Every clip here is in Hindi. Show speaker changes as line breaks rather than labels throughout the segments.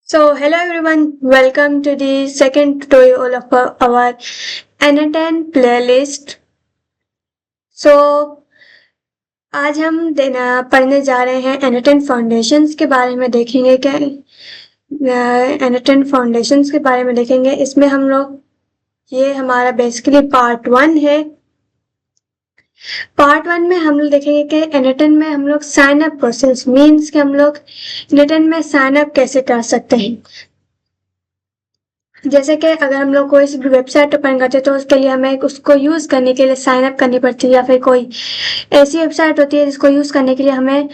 Hello everyone, welcome to the second tutorial of our N10 playlist. आज हम पढ़ने जा रहे हैं N10 फाउंडेशंस के बारे में देखेंगे क्या N10 फाउंडेशंस के बारे में देखेंगे। इसमें हम लोग ये हमारा बेसिकली पार्ट 1 है। पार्ट 1 में हम लोग देखेंगे कि N10 में हम लोग साइन अप प्रोसेस मीन्स कि हम लोग N10 में साइन अप कैसे कर सकते हैं। जैसे कि अगर हम लोग कोई सी भी वेबसाइट ओपन करते हैं तो उसके लिए हमें उसको यूज़ करने के लिए साइन अप करनी पड़ती है, या फिर कोई ऐसी वेबसाइट होती है जिसको यूज़ करने के लिए हमें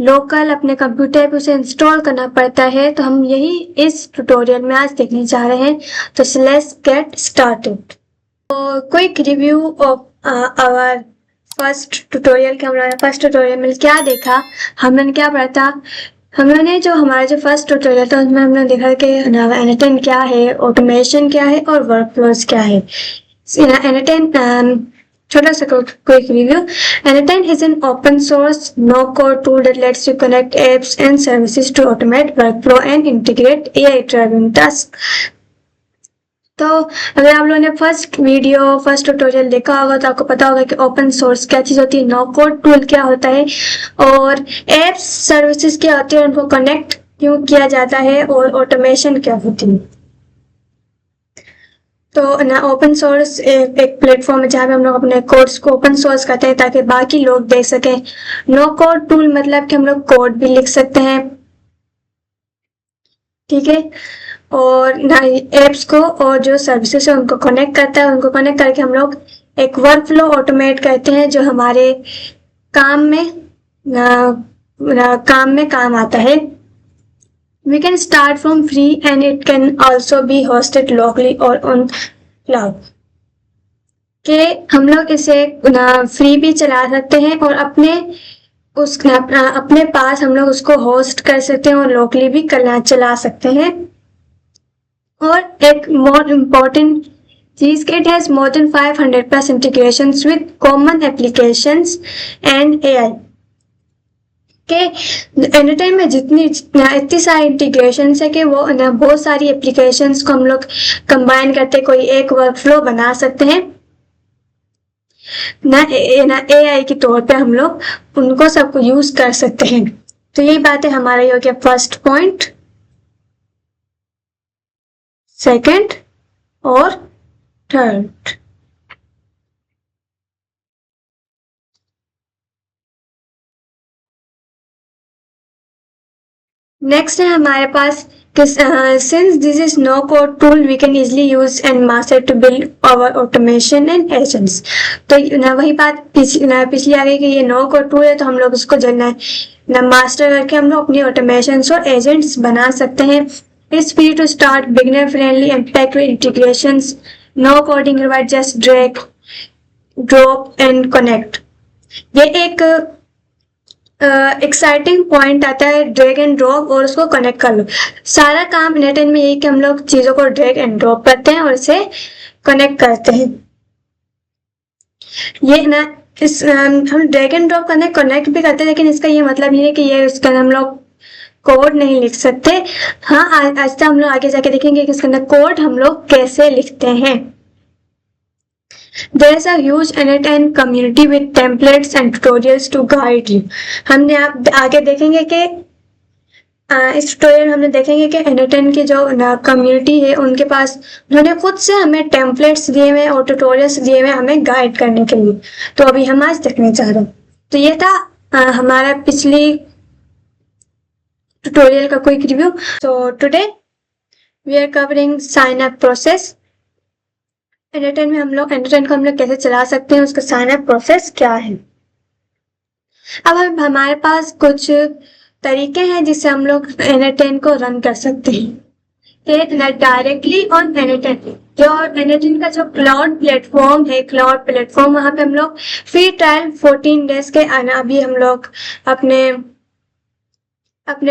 लोकल अपने कंप्यूटर पे उसे इंस्टॉल करना पड़ता है। तो हम यही इस ट्यूटोरियल में आज देखने जा रहे हैं। तो लेट्स गेट स्टार्टेड। तो quick review of our first tutorial के हमारे फर्स्ट ट्यूटोरियल में क्या देखा, हमने क्या पढ़ा था। हमने जो हमारा जो फर्स्ट ट्यूटोरियल था उसमें हमने देखा कि N10 क्या है, ऑटोमेशन क्या है और वर्कफ्लोज क्या है। N10 छोटा सा quick review. N10 is an open source no code tool that lets you connect apps and services to automate workflow and integrate AI driven tasks। तो अगर आप लोगों ने फर्स्ट ट्यूटोरियल देखा होगा तो आपको पता होगा कि ओपन सोर्स क्या चीज़ होती है, नो कोड टूल क्या होता है और एप्स सर्विसेज क्या होती है, उनको कनेक्ट क्यों किया जाता है और ऑटोमेशन क्या होती है। तो ना ओपन सोर्स एक प्लेटफॉर्म है जहाँ पे हम लोग अपने कोड्स को ओपन सोर्स करते हैं ताकि बाकी लोग देख सकें। नो कोड टूल मतलब कि हम लोग कोड भी लिख सकते हैं, ठीक है, और ना एप्स को और जो सर्विसेज है उनको कनेक्ट करता है। उनको कनेक्ट करके हम लोग एक वर्कफ्लो ऑटोमेट करते हैं जो हमारे काम में काम आता है। We can start from free and it can also be hosted locally or on cloud। के हम लोग इसे फ्री भी चला सकते हैं और अपने पास हम लोग उसको होस्ट कर सकते हैं और लोकली भी चला सकते हैं। और एक मोर इम्पोर्टेंट चीज के it has more than 500+ integrations with common applications and AI। के N10 में इतनी सारी इंटीग्रेशन है कि वो बहुत सारी एप्लीकेशंस को हम लोग कंबाइन करते कोई एक वर्कफ्लो बना सकते हैं ना AI के तौर पे हम लोग उनको सबको यूज कर सकते हैं। तो यही बात है हमारा ये हो गया फर्स्ट पॉइंट, सेकंड और थर्ड। नेक्स्ट है हमारे पास since this is no code tool we can easily use and master to build our automation and agents। तो वही बात पिछली आ गई कि ये नो कोड टूल है तो हम लोग इसको मास्टर करके हम लोग अपनी ऑटोमेशन और एजेंट्स बना सकते हैं। It's free to start, beginner friendly and packed with integrations, no coding required, just drag, drop and connect। ये एक एक्साइटिंग पॉइंट आता है, ड्रैग एंड ड्रॉप और उसको कनेक्ट कर लो। सारा काम N10 में यही कि हम लोग चीजों को ड्रैग एंड ड्रॉप करते हैं और इसे कनेक्ट करते हैं। ये हम ड्रैग एंड ड्रॉप करने कनेक्ट भी करते हैं, लेकिन इसका ये मतलब नहीं है कि ये इसका हम लोग कोड नहीं लिख सकते। हाँ, आज तक हम लोग आगे जाके देखेंगे कि इसके अंदर कोड हम लोग कैसे लिखते हैं। There is a huge N10 community with templates and tutorials to guide you। हमने आप आगे देखेंगे कि इस ट्यूटोरियल हमने देखेंगे कि N10 की जो कम्युनिटी है उनके पास उन्होंने खुद से हमें टेम्पलेट्स दिए हुए और ट्यूटोरियल्स दिए हुए हमें गाइड करने के लिए। तो अभी हम आज देखने जा रहे हैं। तो ये था हमारा पिछली ट्यूटोरियल का क्विक रिव्यू। तो today we are covering sign up process. N10 में N10 को हम लोग कैसे चला सकते हैं, उसका साइन अप प्रोसेस क्या है। अब हमारे पास कुछ तरीके हैं जिससे हम लोग N10 को रन कर सकते हैं डायरेक्टली ऑन N10। जो N10 का जो क्लाउड प्लेटफॉर्म वहां पे हम लोग फ्री ट्रायल 14 डेज के अभी हम लोग अपने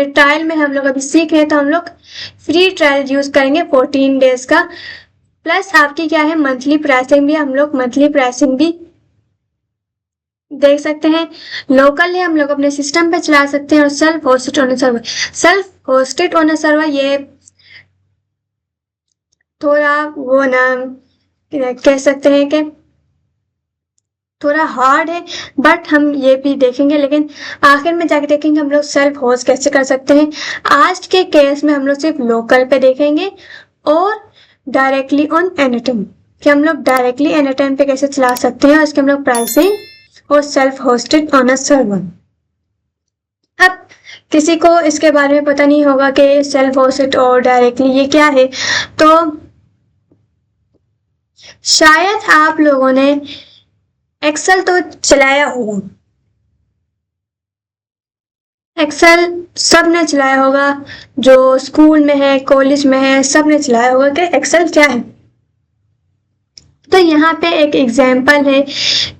ट्रायल में हम लोग अभी सीख रहे हैं, तो हम लोग फ्री ट्रायल यूज करेंगे 14 डेज का। प्लस आपकी क्या है मंथली प्राइसिंग भी, हम लोग मंथली प्राइसिंग भी देख सकते हैं। लोकल है हम लोग अपने सिस्टम पे चला सकते हैं और self hosted on a server ये थोड़ा वो ना कह सकते हैं कि थोड़ा हार्ड है, बट हम ये भी देखेंगे, लेकिन आखिर में जाके देखेंगे हम लोग सेल्फ होस्ट कैसे कर सकते हैं। आज के केस में हम लोग सिर्फ लोकल पे देखेंगे और डायरेक्टली ऑन एनीटाइम कि हम लोग डायरेक्टली एनीटाइम पे कैसे चला सकते हैं, उसके हम लोग प्राइसिंग और self hosted on a server. अब किसी को इसके बारे में पता नहीं होगा कि सेल्फ होस्टेड और डायरेक्टली ये क्या है, तो शायद आप लोगों ने एक्सेल तो चलाया होगा, एक्सेल सब ने चलाया होगा, जो स्कूल में है कॉलेज में है सब ने चलाया होगा कि एक्सेल क्या है। तो यहाँ पे एक एग्जाम्पल है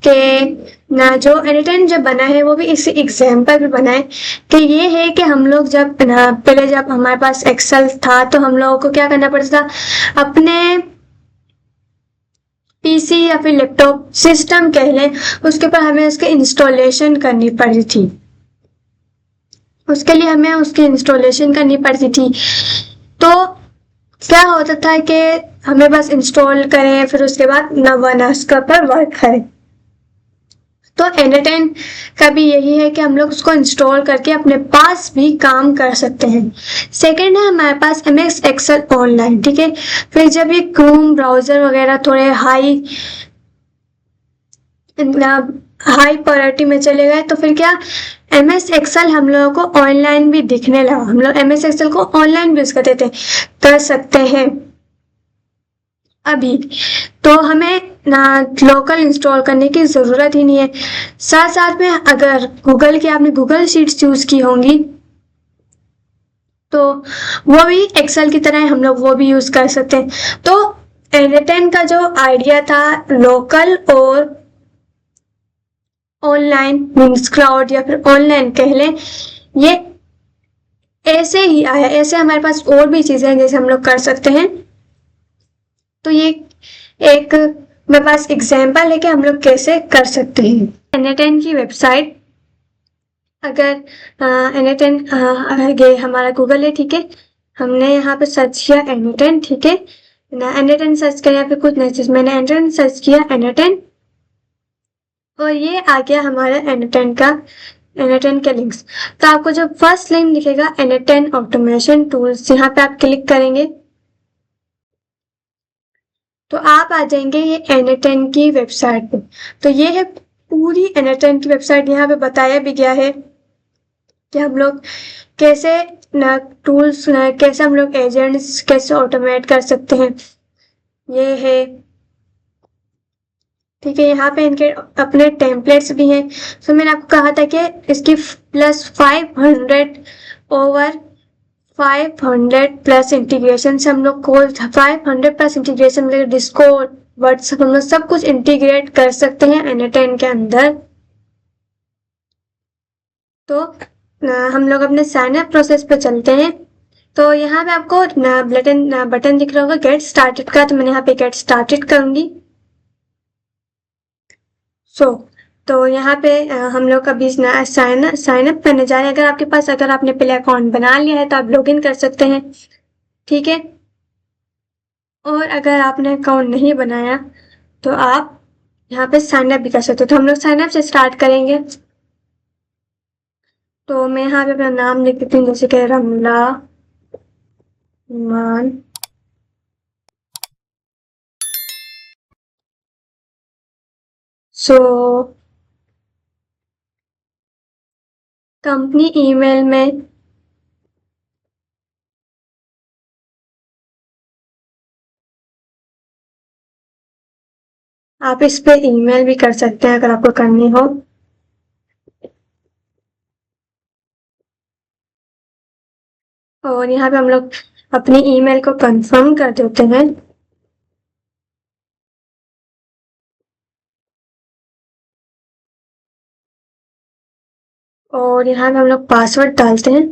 कि ना जो एनीटाइम जब बना है वो भी इसी एग्जाम्पल पे बना है कि ये है कि हम लोग जब ना पहले जब हमारे पास एक्सेल था तो हम लोगों को क्या करना पड़ता था, अपने पीसी या फिर लैपटॉप सिस्टम कह लें, उसके ऊपर हमें उसके इंस्टॉलेशन करनी पड़ी थी, उसके लिए हमें उसकी इंस्टॉलेशन करनी पड़ती थी। तो क्या होता था कि हमें बस इंस्टॉल करें फिर उसके बाद न उसके ऊपर वर्क करें। तो एनीटाइम का भी यही है कि हम लोग उसको इंस्टॉल करके अपने पास भी काम कर सकते हैं। सेकंड है हमारे पास एमएस एक्सेल ऑनलाइन, ठीक है। फिर जब ये क्रोम ब्राउजर वगैरह थोड़े हाई प्रायोरिटी में चले गए तो फिर क्या, एमएस एक्सेल हम लोगों को ऑनलाइन भी दिखने लगा, हम लोग एमएस एक्सेल को ऑनलाइन भी यूज करते थे, कर सकते हैं अभी। तो हमें ना लोकल इंस्टॉल करने की ज़रूरत ही नहीं है। साथ साथ में अगर गूगल की आपने गूगल शीट्स यूज़ की होंगी तो वो भी एक्सेल की तरह हम लोग वो भी यूज़ कर सकते हैं। तो एनीटाइम का जो आइडिया था लोकल और ऑनलाइन मीन्स क्लाउड या फिर ऑनलाइन कह लें, ये ऐसे ही आया। ऐसे हमारे पास और भी चीज़ें हैं जैसे हम लोग कर सकते हैं। तो ये एक मेरे पास एग्जाम्पल है कि हम लोग कैसे कर सकते हैं। एनीटाइम की वेबसाइट, अगर एनीटाइम ये हमारा गूगल है, ठीक है, हमने यहाँ पे सर्च किया एनीटाइम, ठीक है ना, एनीटाइम सर्च किया या फिर कुछ नहीं चीज़, मैंने एनीटाइम सर्च किया एनीटाइम और ये आ गया हमारा एनीटाइम के लिंक्स। तो आपको जो फर्स्ट लिंक दिखेगा एनीटाइम ऑटोमेशन टूल्स, यहाँ पे आप क्लिक करेंगे तो आप आ जाएंगे ये एनीटाइम की वेबसाइट पे। तो ये है पूरी एनीटाइम की वेबसाइट। यहाँ पे बताया भी गया है कि हम लोग कैसे ना टूल्स ना कैसे हम लोग एजेंट्स कैसे ऑटोमेट कर सकते हैं, ये है, ठीक है। यहाँ पे इनके अपने टेम्पलेट्स भी हैं। तो मैंने आपको कहा था कि इसकी प्लस 500 प्लस इंटीग्रेशन से हम लोग को 500 प्लस इंटीग्रेशन मतलब डिस्कॉर्ड व्हाट्सएप हम लोग सब कुछ इंटीग्रेट कर सकते हैं एनीटाइम के अंदर। तो हम लोग अपने साइन अप प्रोसेस पे चलते हैं। तो यहाँ पे आपको बटन दिख रहा होगा गेट स्टार्टेड का, तो मैंने यहाँ पे गेट स्टार्टेड करूंगी। तो यहाँ पे हम लोग अभी साइन अप करने जा रहे हैं। अगर आपने पहले अकाउंट बना लिया है तो आप लॉगिन कर सकते हैं, ठीक है। और अगर आपने अकाउंट नहीं बनाया तो आप यहाँ पे साइन अप भी कर सकते हो। तो हम लोग साइन अप से स्टार्ट करेंगे। तो मैं यहाँ पे अपना नाम लिख देती हूँ, जैसे कि रमला मान। कंपनी ईमेल में आप इस पे ईमेल भी कर सकते हैं अगर आपको करनी हो। और यहाँ पे हम लोग अपनी ईमेल को कंफर्म कर देते हैं। और यहाँ पे हम लोग पासवर्ड डालते हैं।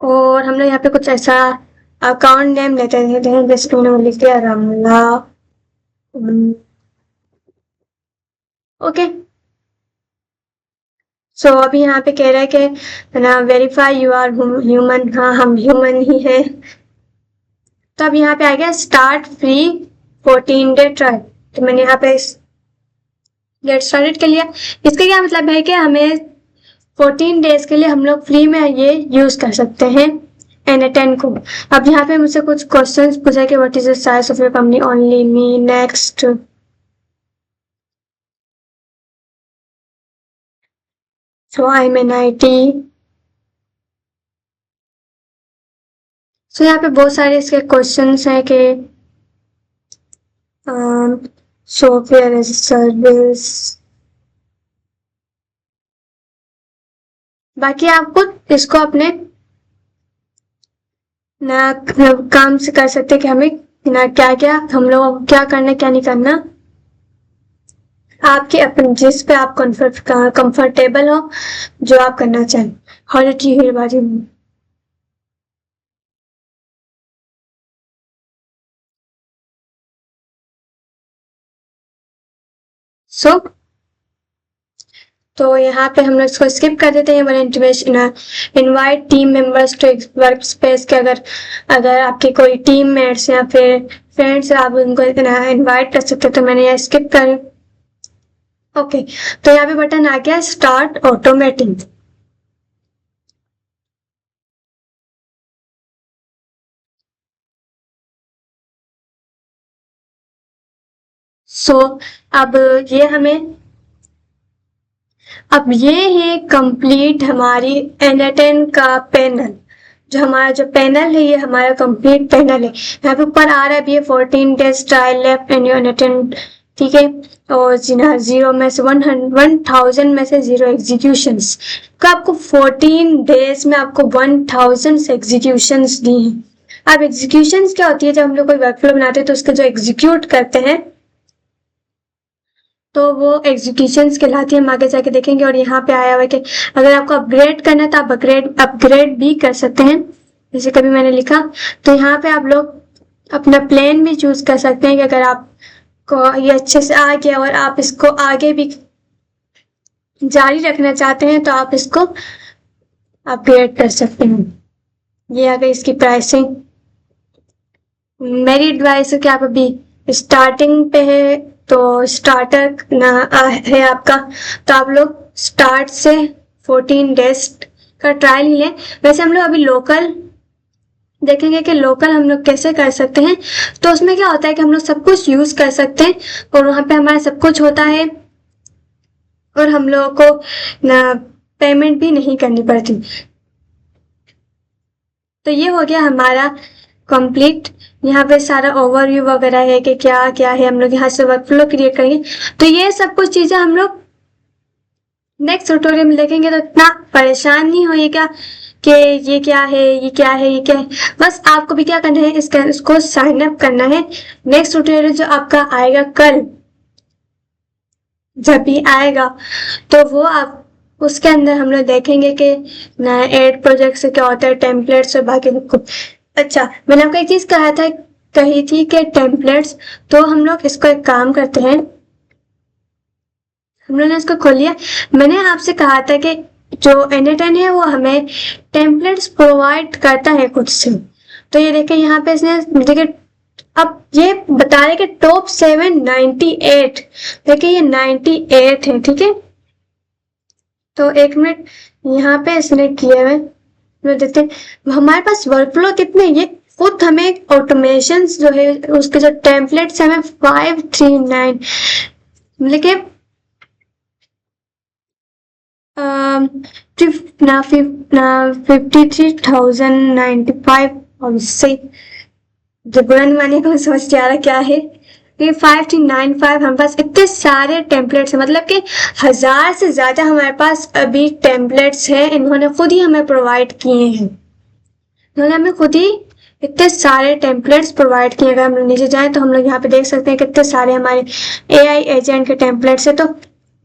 और हम लोग यहाँ पे कुछ ऐसा अकाउंट नेम लेते हैं, जैसे मैंने लिख दिया रमला। ओके। सो अभी यहाँ पे कह रहा है कि ना वेरीफाई यू आर ह्यूमन, हाँ हम ह्यूमन ही हैं। तो अब यहाँ पे आ गया स्टार्ट फ्री 14 डे ट्रायल, तो मैंने यहाँ पे गेट स्टार्टेड के लिए, इसका क्या मतलब है कि हमें 14 डेज के लिए हम लोग फ्री में ये यूज कर सकते हैं N10 को। अब यहाँ पे मुझसे कुछ क्वेश्चंस पूछा कि what is the size of your company, only me, next. So I am an IT। सो यहाँ पे बहुत सारे इसके क्वेश्चंस हैं कि सॉफ्टवेयर एज सर्विस। बाकी आपको इसको अपने ना काम से कर सकते कि हमें ना क्या क्या हम लोग क्या करना क्या नहीं करना, आपके अपने जिस पे आप कंफर्टेबल हो, जो आप करना चाहें। How did you hear about it? So तो यहाँ पे हम लोग इसको स्किप कर देते हैं। Invite team members to work space के, अगर आपके कोई टीम मेट्स या फिर फ्रेंड्स आप उनको इनवाइट कर सकते, तो मैंने यहाँ स्किप कर। ओके, तो यहाँ पे बटन आ गया स्टार्ट ऑटोमेटिंग। सो अब ये है कंप्लीट हमारी N10 का पैनल। जो पैनल है ये हमारा कंप्लीट पैनल है। यहाँ पे ऊपर आ रहा है ये 14 days trial left in N10, ठीक है। और 0 में से 1000 में से 0 एग्जीक्यूशंस, तो आपको 14 डेज में आपको 1000 एग्जीक्यूशंस दी हैं। अब एग्जीक्यूशंस क्या होती है? जब हम लोग कोई वर्कफ्लो बनाते हैं तो उसके जो एग्जीक्यूट करते हैं तो वो एग्जीक्यूशंस कहलाती है, हम आगे जाके देखेंगे। और यहाँ पे आया हुआ है कि अगर आपको अपग्रेड करना है तो आप अपग्रेड भी कर सकते हैं, जैसे कभी मैंने लिखा। तो यहाँ पे आप लोग अपना प्लान भी चूज कर सकते हैं कि अगर आपको ये अच्छे से आ गया और आप इसको आगे भी जारी रखना चाहते हैं तो आप इसको अपग्रेड कर सकते हैं। ये आ गई इसकी प्राइसिंग। मेरी एडवाइस है कि आप अभी स्टार्टिंग पे है तो स्टार्टर ना है आपका, तो आप लोग स्टार्ट से 14 डेज का ट्रायल ही लें। वैसे हम लोग अभी लोकल देखेंगे कि लोकल हम लोग कैसे कर सकते हैं। तो उसमें क्या होता है कि हम लोग सब कुछ यूज कर सकते हैं और वहां पे हमारा सब कुछ होता है और हम लोगों को ना पेमेंट भी नहीं करनी पड़ती। तो ये हो गया हमारा कंप्लीट। यहाँ पे सारा ओवरव्यू वगैरह है कि क्या क्या है। हम लोग यहाँ से वर्कफ्लो क्रिएट करेंगे, तो ये सब कुछ चीजें हम लोग नेक्स्ट ट्यूटोरियल में देखेंगे। तो इतना परेशान नहीं होइएगा कि ये क्या है ये क्या है ये क्या है। बस आपको भी क्या करना है, इसको साइन अप करना है। नेक्स्ट ट्यूटोरियल जो आपका आएगा कल, जब भी आएगा तो वो आप उसके अंदर हम लोग देखेंगे कि ऐड प्रोजेक्ट से क्या होता है, टेम्पलेट्स और बाकी सब कुछ। अच्छा, मैंने आपको एक चीज कही थी कि टेम्पलेट्स, तो हम लोग इसको एक काम करते हैं, हम लोगों ने इसको खोल लिया। मैंने आपसे कहा था कि जो N10 है वो हमें टेम्पलेट्स प्रोवाइड करता है खुद से। तो ये देखें यहाँ पे इसने देखिए अब ये बता रहे कि टॉप 798, देखिए ये 98 है, ठीक है। तो एक मिनट यहाँ पे इसने किया है, देखते हैं हमारे पास वर्कफ्लो कितने। ये खुद हमें ऑटोमेशन जो है उसके जो टेम्पलेट्स हमें 539 मतलब कि 53,095 और इससे बुरन वाले को समझ के आ रहा क्या है ये 5395। हमारे पास इतने सारे टेम्पलेट्स हैं, मतलब कि 1000 से ज्यादा हमारे पास अभी टेम्पलेट्स हैं। इन्होंने खुद ही हमें प्रोवाइड किए हैं, इन्होंने हमें खुद ही इतने सारे टेम्पलेट्स प्रोवाइड किए। अगर हम लोग नीचे जाएं तो हम लोग यहाँ पे देख सकते हैं कितने सारे हमारे AI एजेंट के टेम्पलेट्स है। तो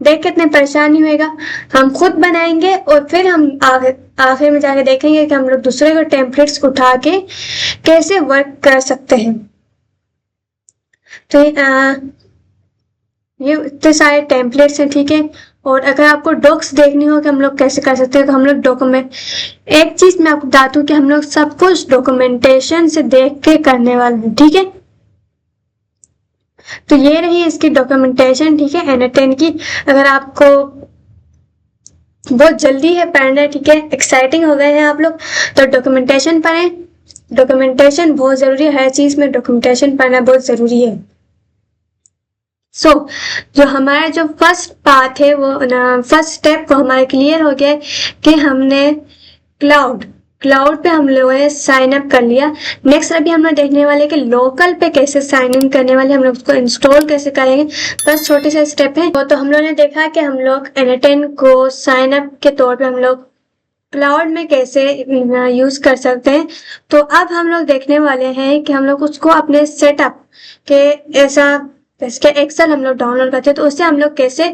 देख कितने परेशानी होएगा, हम खुद बनाएंगे और फिर हम आखिर में जाके देखेंगे कि हम लोग दूसरे के टेम्पलेट्स उठा के कैसे वर्क कर सकते हैं। तो ये इतने सारे टेम्पलेट्स हैं, ठीक है। और अगर आपको डॉक्स देखनी हो कि हम लोग कैसे कर सकते हैं तो हम लोग डॉक्यूमेंट, एक चीज मैं आपको बता दूं कि हम लोग सब कुछ डॉक्यूमेंटेशन से देख के करने वाले हैं, ठीक है। तो ये रही इसकी डॉक्यूमेंटेशन, ठीक है, N10 की। अगर आपको बहुत जल्दी है पढ़ना, ठीक है, एक्साइटिंग हो गए हैं आप लोग, तो डॉक्यूमेंटेशन पढ़ें। डॉक्यूमेंटेशन बहुत जरूरी है, हर चीज में डॉक्यूमेंटेशन पढ़ना बहुत जरूरी है। जो हमारा जो फर्स्ट पार्ट है वो फर्स्ट स्टेप वो हमारा क्लियर हो गया कि हमने क्लाउड पे हम लोगों ने साइन अप कर लिया। नेक्स्ट अभी हम लोग देखने वाले कि लोकल पे कैसे साइन इन करने वाले, हम लोग उसको इंस्टॉल कैसे करेंगे, बस छोटे से स्टेप है। तो हम लोगों ने देखा कि हम लोग N10 को साइन अप के तौर पे हम लोग क्लाउड में कैसे यूज कर सकते हैं। तो अब हम लोग देखने वाले हैं कि हम लोग उसको अपने सेटअप के ऐसा जैसे एक्सेल हम लोग डाउनलोड करते हैं तो उससे हम लोग कैसे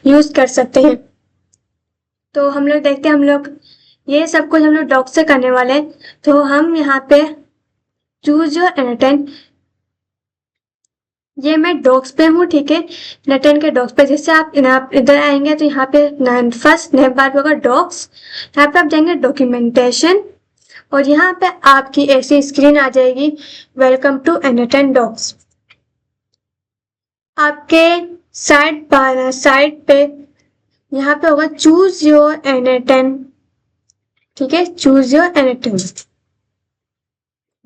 यूज कर सकते हैं। तो हम लोग देखते हैं, हम लोग ये सब कुछ हम लोग डॉक से करने वाले हैं। तो हम यहाँ पे चूज योर N10, ये मैं डॉक्स पे हूँ, ठीक है, N10 के डॉक्स पे। जैसे आप इधर आएंगे तो यहाँ पे फर्स्ट नेम बार होगा डॉक्स, यहाँ पे आप जाएंगे डॉक्यूमेंटेशन और यहाँ पे आपकी ऐसी स्क्रीन आ जाएगी, वेलकम टू N10 डॉक्स। आपके साइड पे यहाँ पे होगा चूज योर N10, ठीक है, चूज योर N10।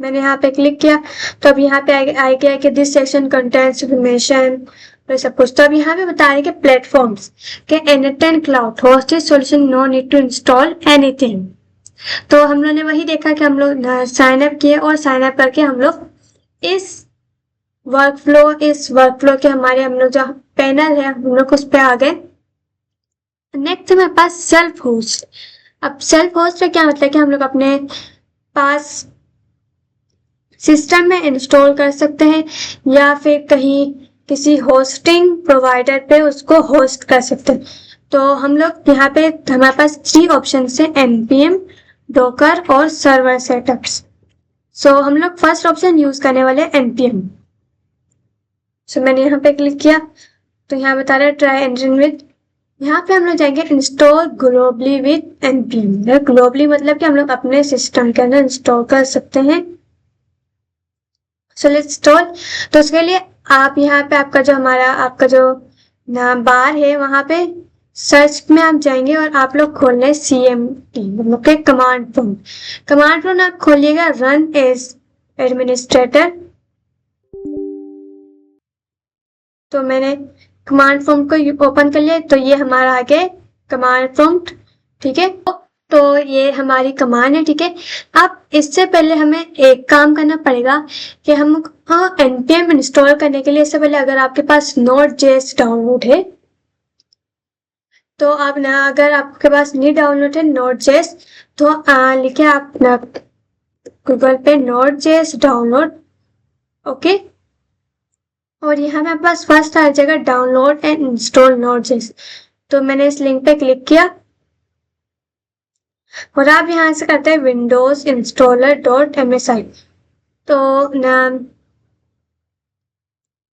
मैंने यहाँ पे क्लिक किया तो अब यहाँ पे आ गया कि दिस सेक्शन कंटेंट्स इंफॉर्मेशन तो सब कुछ। तो अब यहाँ पे बता रहे कि प्लेटफॉर्म्स के N10 cloud hosted solution, no need to install anything. तो हम लोग ने वही देखा कि हम लोग साइन अप किए और साइन अप करके हम लोग इस वर्कफ्लो के हमारे हम लोग जो पैनल है हम लोग उस पर आ गए। नेक्स्ट हमारे पास सेल्फ होस्ट। अब सेल्फ होस्ट का क्या मतलब कि हम लोग अपने पास सिस्टम में इंस्टॉल कर सकते हैं या फिर कहीं किसी होस्टिंग प्रोवाइडर पे उसको होस्ट कर सकते हैं। तो हम लोग यहाँ पे हमारे पास 3 ऑप्शन है, npm, डॉकर और सर्वर सेटअप्स। सो हम लोग फर्स्ट ऑप्शन यूज करने वाले npm। सो मैंने यहाँ पे क्लिक किया तो यहाँ बता रहा है ट्राई एंजिन विद, यहाँ पे हम लोग जाएंगे install globally with npm। Globally मतलब कि हम लोग अपने सिस्टम के अंदर इंस्टॉल कर सकते हैं। So let's install. तो उसके लिए आप यहाँ पे आपका जो नाम बार है वहां पे सर्च में आप जाएंगे और आप लोग खोल लें CMD मतलब के कमांड प्रॉम्प्ट आप खोलिएगा, रन एज एडमिनिस्ट्रेटर। तो मैंने कमांड प्रॉम्प्ट को ओपन कर लिया तो ये हमारा आ गया कमांड प्रॉम्प्ट, ठीक है। तो ये हमारी कमांड है, ठीक है। अब इससे पहले हमें एक काम करना पड़ेगा कि हम npm इंस्टॉल करने के लिए इससे पहले अगर आपके पास Node.js डाउनलोड है तो आप ना, अगर आपके पास नहीं डाउनलोड है Node.js तो लिखे आप ना गूगल पे Node.js डाउनलोड, ओके। और यहाँ मेरे पास फर्स्ट आ जाएगा डाउनलोड एंड इंस्टॉल Node.js। तो मैंने इस लिंक पे क्लिक किया और आप यहाँ से करते हैं विंडोज इंस्टॉलर .msi। तो ना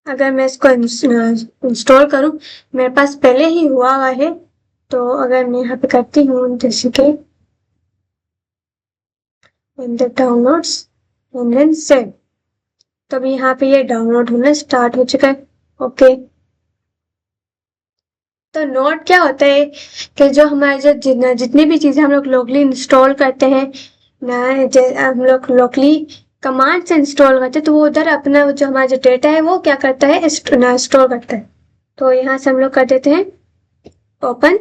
अगर मैं इसको इंस्टॉल करूं, मेरे पास पहले ही हुआ है, तो अगर मैं यहाँ पे करती हूँ जैसे कि डाउनलोड्स एंड देन सेव, तब यहाँ पे ये डाउनलोड होना स्टार्ट हो चुका है, ओके। तो नोड क्या होता है कि जो हमारे जो जितनी भी चीजें हम लोग लोकली इंस्टॉल करते हैं ना, हम लोग लोकली कमांड से इंस्टॉल करते हैं तो वो उधर अपना जो हमारा जो डेटा है वो क्या करता है, स्टोर करता है। तो यहाँ से हम लोग कर देते हैं ओपन,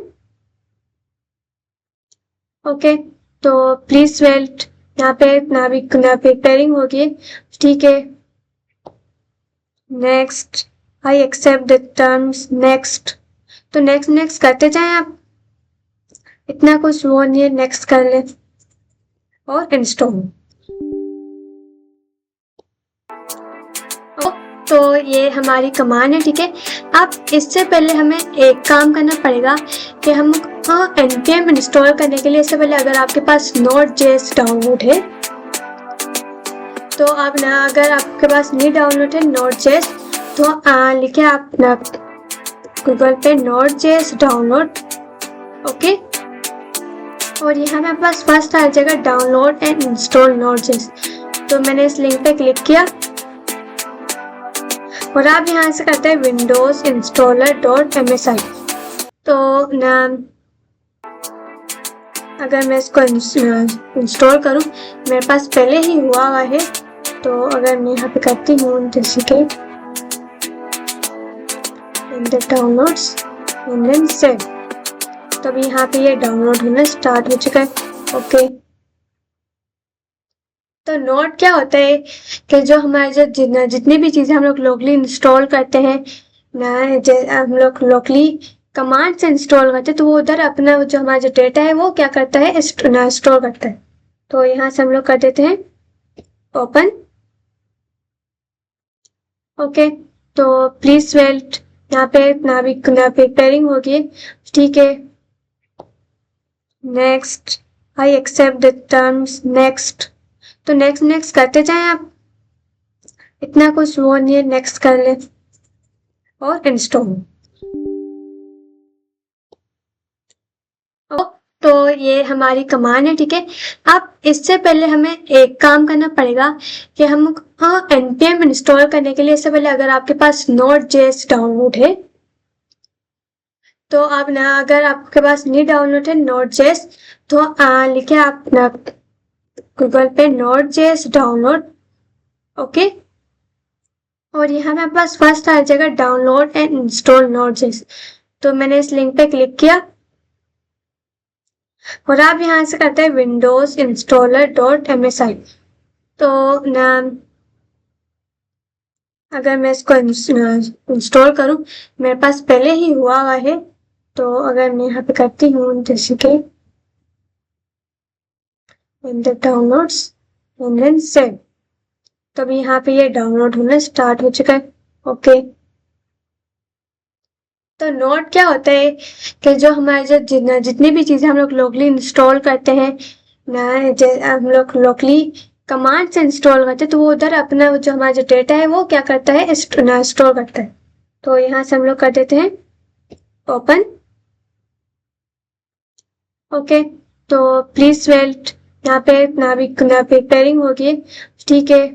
ओके। तो प्लीज वेट, यहाँ पे प्रिपेयरिंग होगी, ठीक है। Next, I accept the terms, next. तो नेक्स्ट करते जाएं आप, इतना कुछ वो नहीं है, नेक्स्ट कर ले और इंस्टॉल। तो ये हमारी कमांड है, ठीक है। अब इससे पहले हमें एक काम करना पड़ेगा कि हम npm इंस्टॉल करने के लिए इससे पहले अगर आपके पास Node.js डाउनलोड है तो आप ना, अगर आपके पास नहीं डाउनलोड है Node.js तो लिखे आप गूगल पे Node.js डाउनलोड, ओके। और यहाँ मेरे पास फर्स्ट आ जाएगा डाउनलोड एंड इंस्टॉल Node.js। तो मैंने इस लिंक पे क्लिक किया और आप यहाँ से करते हैं विंडोज installer.msi। तो नाम अगर मैं इसको इंस्टॉल करूँ, मेरे पास पहले ही हुआ है, तो अगर मैं यहाँ पे करती हूँ जैसे कि डाउनलोड्स एंड देन सेव, तब यहाँ पे ये डाउनलोड होना स्टार्ट हो चुका है, ओके। तो नोड क्या होता है कि जो हमारे जितनी भी चीज़ें हम लोग लोकली इंस्टॉल करते हैं ना, हम लोग लोकली कमांड से इंस्टॉल करते हैं, तो वो उधर अपना जो हमारा जो डेटा है वो क्या करता है, स्टोर करता है। तो यहाँ से हम लोग कर देते हैं ओपन, ओके। तो प्लीज वेट, यहाँ पे प्रिपेयरिंग होगी, ठीक है। Next, I accept the terms, next. तो नेक्स्ट करते जाएं आप, इतना कुछ वो नहीं है, नेक्स्ट कर ले और इंस्टॉल। तो ये हमारी कमांड है, ठीक है। अब इससे पहले हमें एक काम करना पड़ेगा कि हम npm इंस्टॉल करने के लिए, इससे पहले अगर आपके पास Node.js डाउनलोड है, तो आप ना, अगर आपके पास नहीं डाउनलोड है Node.js, तो लिखे आप ना गूगल पे Node.js डाउनलोड, ओके। और यहाँ मेरे पास फर्स्ट आ जाएगा डाउनलोड एंड इंस्टॉल Node.js। तो मैंने इस लिंक पे क्लिक किया और आप यहाँ से करते हैं विंडोज installer.msi। तो नाम अगर मैं इसको इंस्टॉल करूँ, मेरे पास पहले ही हुआ है, तो अगर मैं यहाँ पे करती हूँ जैसे कि डाउनलोड्स एंड देन सेव, तब यहाँ पे ये डाउनलोड होना स्टार्ट हो चुका है, ओके। तो नोड क्या होता है कि जो हमारे जितनी भी चीज़ें हम लोग लोकली इंस्टॉल करते हैं ना, हम लोग लोकली कमांड से इंस्टॉल करते हैं, तो वो उधर अपना जो हमारा जो डेटा है वो क्या करता है, स्टोर करता है। तो यहाँ से हम लोग कर देते हैं ओपन, ओके। तो प्लीज वेट, यहाँ पे प्रिपेयरिंग होगी, ठीक है।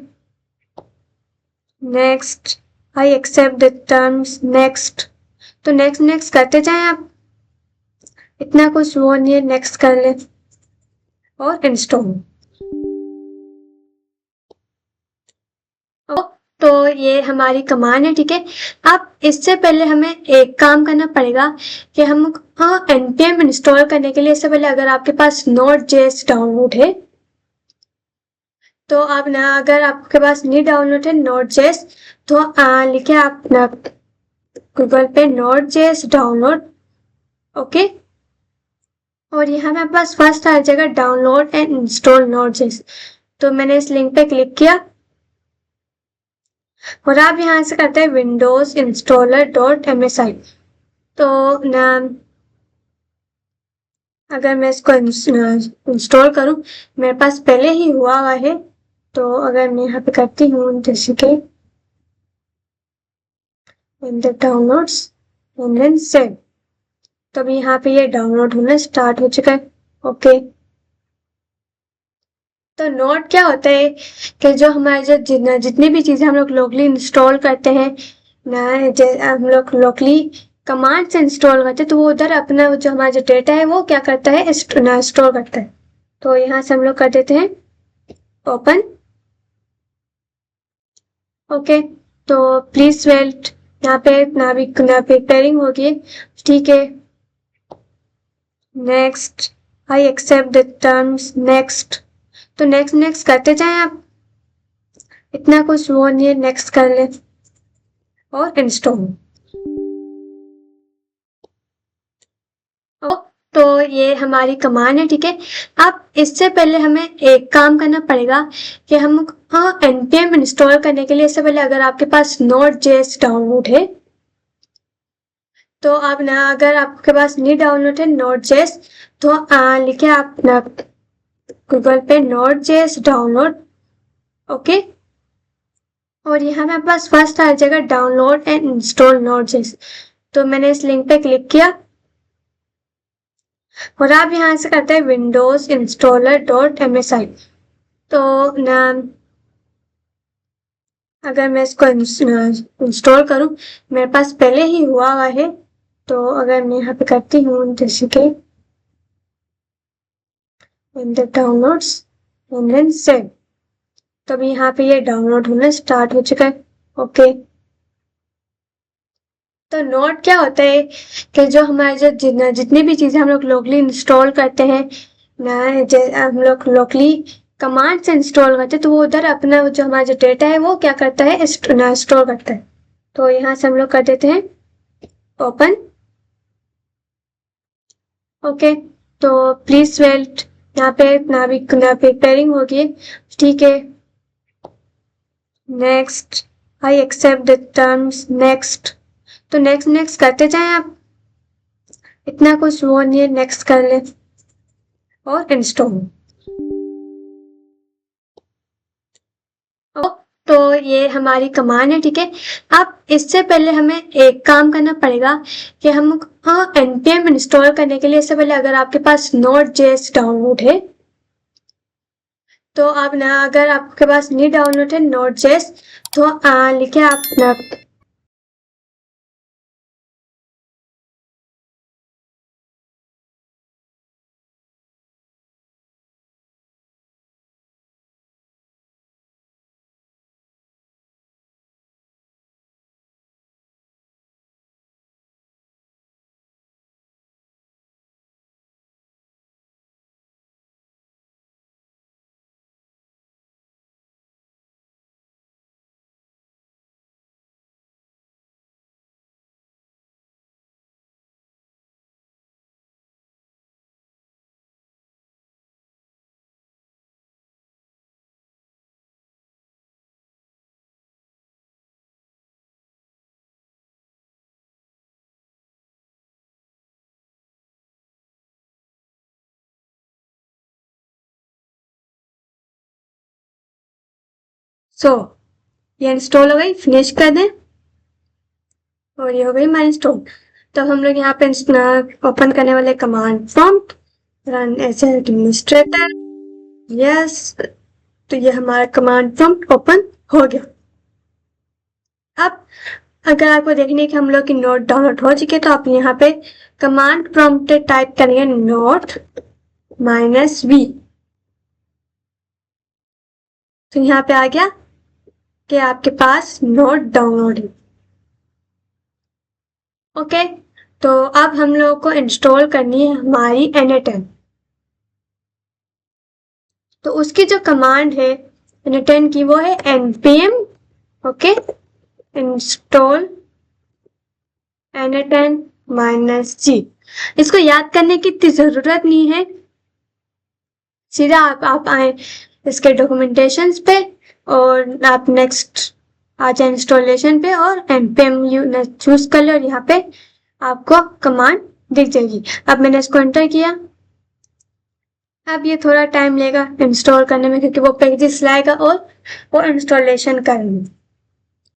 Next, I accept the terms, next. तो नेक्स्ट करते जाएं आप, इतना कुछ वो नहीं है, नेक्स्ट कर ले और इंस्टॉल। तो ये हमारी कमांड है, ठीक है। अब इससे पहले हमें एक काम करना पड़ेगा कि हम npm इंस्टॉल करने के लिए, इससे पहले अगर आपके पास Node.js डाउनलोड है, तो आप ना, अगर आपके पास नहीं डाउनलोड है Node.js, तो लिखे आप ना गूगल पे Node.js डाउनलोड, ओके। और यहाँ मेरे पास फर्स्ट आ जाएगा डाउनलोड एंड इंस्टॉल Node.js। तो मैंने इस लिंक पे क्लिक किया और आप यहाँ से करते हैं विंडोज installer.msi। तो नाम अगर मैं इसको इंस्टॉल करूँ, मेरे पास पहले ही हुआ है, तो अगर मैं यहाँ पे करती हूँ जैसे कि डाउनलोड्स एंड देन सेव, तब यहाँ पे ये डाउनलोड होना स्टार्ट हो चुका है, ओके। तो नोड क्या होता है कि जो हमारे जितनी भी चीज़ें हम लोग लोकली इंस्टॉल करते हैं ना, हम लोग लोकली कमांड से इंस्टॉल करते हैं, तो वो उधर अपना जो हमारा जो डेटा है वो क्या करता है, स्टोर करता है। तो यहाँ से हम लोग कर देते हैं ओपन, ओके। तो प्लीज वेट, यहाँ पे प्रिपेयरिंग होगी, ठीक है। Next, I accept the terms, next. तो नेक्स्ट करते जाएं आप, इतना कुछ वो नहीं है, नेक्स्ट कर ले और इंस्टॉल। तो ये हमारी कमांड है, ठीक है। अब इससे पहले हमें एक काम करना पड़ेगा कि हम npm इंस्टॉल करने के लिए, इससे पहले अगर आपके पास Node.js डाउनलोड है, तो आप ना, अगर आपके पास नहीं डाउनलोड है Node.js, तो लिखे आप ना गूगल पे Node.js डाउनलोड, ओके। और यहाँ मेरे पास फर्स्ट आ जाएगा डाउनलोड एंड इंस्टॉल Node.js। तो मैंने इस लिंक पे क्लिक किया और आप यहाँ से करते हैं विंडोज इंस्टॉलर डॉट MSI। तो ना अगर मैं इसको इंस्टॉल करूँ, मेरे पास पहले ही हुआ है, तो अगर मैं यहाँ पे करती हूँ जैसे कि in the downloads and then save, तब यहाँ पे ये डाउनलोड होना स्टार्ट हो चुका है। ओके, तो नोट क्या होता है कि जो हमारे जितनी भी चीज़ें हम लोग लोकली इंस्टॉल करते हैं ना, हम लोग लोकली कमांड से इंस्टॉल करते हैं, तो वो उधर अपना जो हमारा जो डेटा है वो क्या करता है, स्टोर करता है। तो यहाँ से हम लोग कर देते हैं ओपन। ओके, तो प्लीज वेट, यहाँ पे प्रिपेयरिंग होगी, ठीक है। Next, I accept the terms, next. तो नेक्स्ट करते जाएं आप, इतना कुछ वो नहीं है, नेक्स्ट कर ले और इंस्टॉल। तो ये हमारी कमांड है, ठीक है। अब इससे पहले हमें एक काम करना पड़ेगा कि हम npm इंस्टॉल करने के लिए, इससे पहले अगर आपके पास Node.js डाउनलोड है तो आप ना, अगर आपके पास नहीं डाउनलोड है Node.js, तो लिखे आप ना ये इंस्टॉल हो गई, फिनिश कर दें और ये हो गई हमारी इंस्टॉल। तब हम लोग यहाँ पे ओपन करने वाले command prompt run as administrator, yes. तो ये हमारा कमांड प्रॉम्प्ट ओपन हो गया। अब अगर आपको देखने की हम लोग की नोट डाउनलोड हो चुकी है, तो आप यहाँ पे कमांड प्रॉम्प्ट टाइप करेंगे नोट -v। तो यहाँ पे आ गया कि आपके पास नोट डाउनलोड है। ओके, तो अब हम लोग को इंस्टॉल करनी है हमारी n10। तो उसकी जो कमांड है n10 की वो है npm, okay, install n10 -g। इसको याद करने की इतनी जरूरत नहीं है, सीधा आप आए इसके डॉक्यूमेंटेशंस पे और आप नेक्स्ट आ जाए इंस्टॉलेशन पे और npm चूज कर ले और यहाँ पे आपको कमांड दिख जाएगी। अब मैंने इसको एंटर किया। अब ये थोड़ा टाइम लेगा इंस्टॉल करने में, क्योंकि वो पैकेजेस लाएगा और वो इंस्टॉलेशन करेंगे।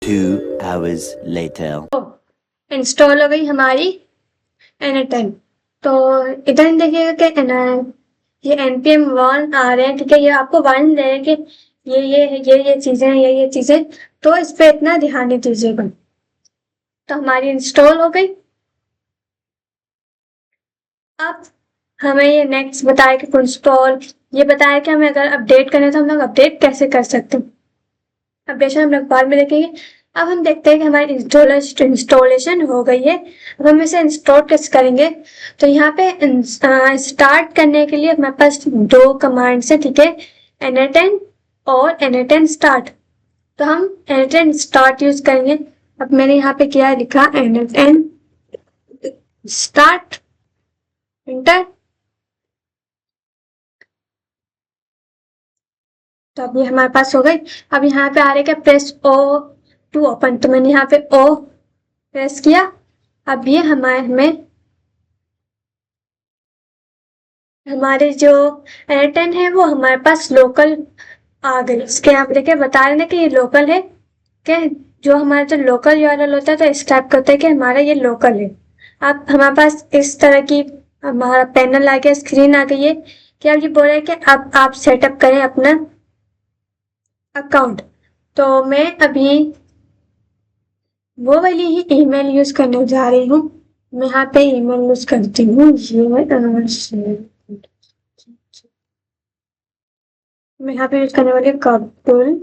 2 hours later.
इंस्टॉल हो गई हमारी n10। तो इधर देखिएगा कि ये npm 1 आ रहे हैं, ठीक है। ये आपको 1 दे कि ये चीजें हैं, ये चीजें, तो इस पे इतना ध्यान नहीं दीजिएगा। तो हमारी इंस्टॉल हो गई। अब हमें ये नेक्स्ट बताया कि इंस्टॉल, ये बताया कि हमें अगर अपडेट करना है तो हम लोग अपडेट कैसे कर सकते हैं। अपडेशन हम लोग बाद में देखेंगे। अब हम देखते हैं कि हमारी इंस्टॉलेशन हो गई है। अब हम इसे इंस्टॉल कैसे करेंगे। तो यहाँ पे स्टार्ट करने के लिए हमारे पास 2 कमांड्स है, ठीक है, n10 और n10 स्टार्ट। तो हम n10 स्टार्ट यूज करेंगे। अब मैंने यहाँ पे क्या लिखा, n10 स्टार्ट, इंटर। तो अब ये हमारे पास हो गई। अब यहाँ पे आ रहा है क्या, प्रेस O टू ओपन। तो मैंने यहाँ पे O प्रेस किया। अब ये हमारे जो n10 है वो हमारे पास लोकल आ गई। इसके यहाँ पे देखिए बता रहे हैं कि ये लोकल है क्या जो हमारा जो लोकल यूआरएल होता है तो इस टाइप का होता है कि हमारा ये लोकल है। आप हमारे पास इस तरह की हमारा पैनल आ गया, स्क्रीन आ गई है कि अब ये बोल रहे हैं कि अब आप सेटअप करें अपना अकाउंट। तो मैं अभी वो वाली ही ईमेल यूज करने जा रही हूँ। मैं यहाँ पे ईमेल यूज करती हूँ मैं यहाँ पे यूज करने वाली Kabul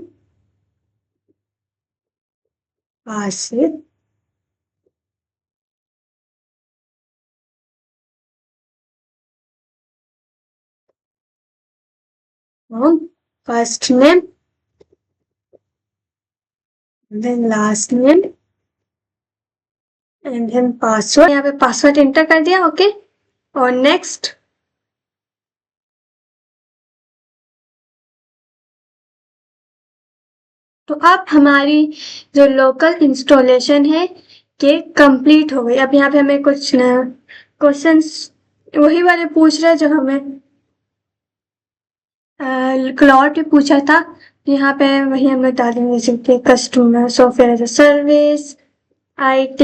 Asif first name then last name and then password. यहाँ पे पासवर्ड एंटर कर दिया, ओके। और नेक्स्ट तो अब हमारी जो लोकल इंस्टॉलेशन है ये कंप्लीट हो गई। अब यहाँ पे हमें कुछ क्वेश्चंस वही वाले पूछ रहे हैं जो हमें क्लाउड पे पूछा था। यहाँ पे वही हमें डालेंगे, जैसे कि customer software as a service, IT,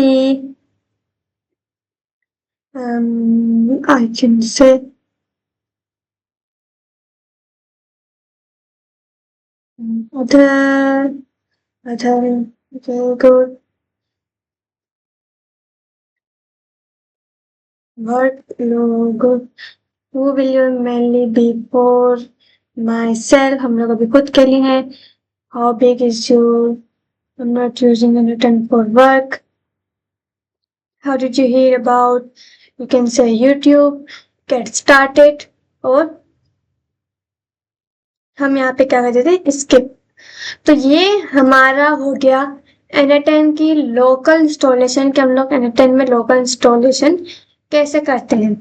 I can say other good workload who will you mainly be for myself, हम लोग अभी खुद के लिए हैं। how big is your, I'm not using an attend for work, how did you hear about, you can say YouTube, get started। और हम यहाँ पे क्या कर देते हैं, स्किप। तो ये हमारा हो गया N10 की लोकल इंस्टॉलेशन कि हम लोग N10 में लोकल इंस्टॉलेशन कैसे करते हैं।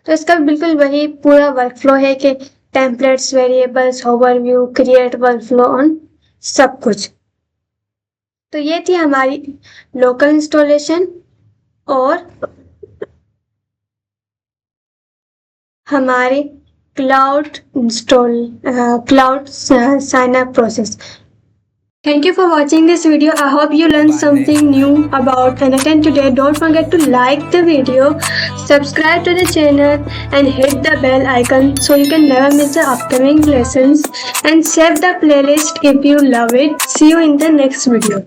तो इसका बिल्कुल वही पूरा वर्कफ्लो है कि templates, variables, overview, create workflow on सब कुछ। तो ये थी हमारी लोकल इंस्टॉलेशन और हमारे cloud sign up process. Thank you for watching this video. I hope you learned something new about N10 today. Don't forget to like the video, subscribe to the channel and hit the bell icon so you can never miss the upcoming lessons, and save the playlist if you love it. See you in the next video.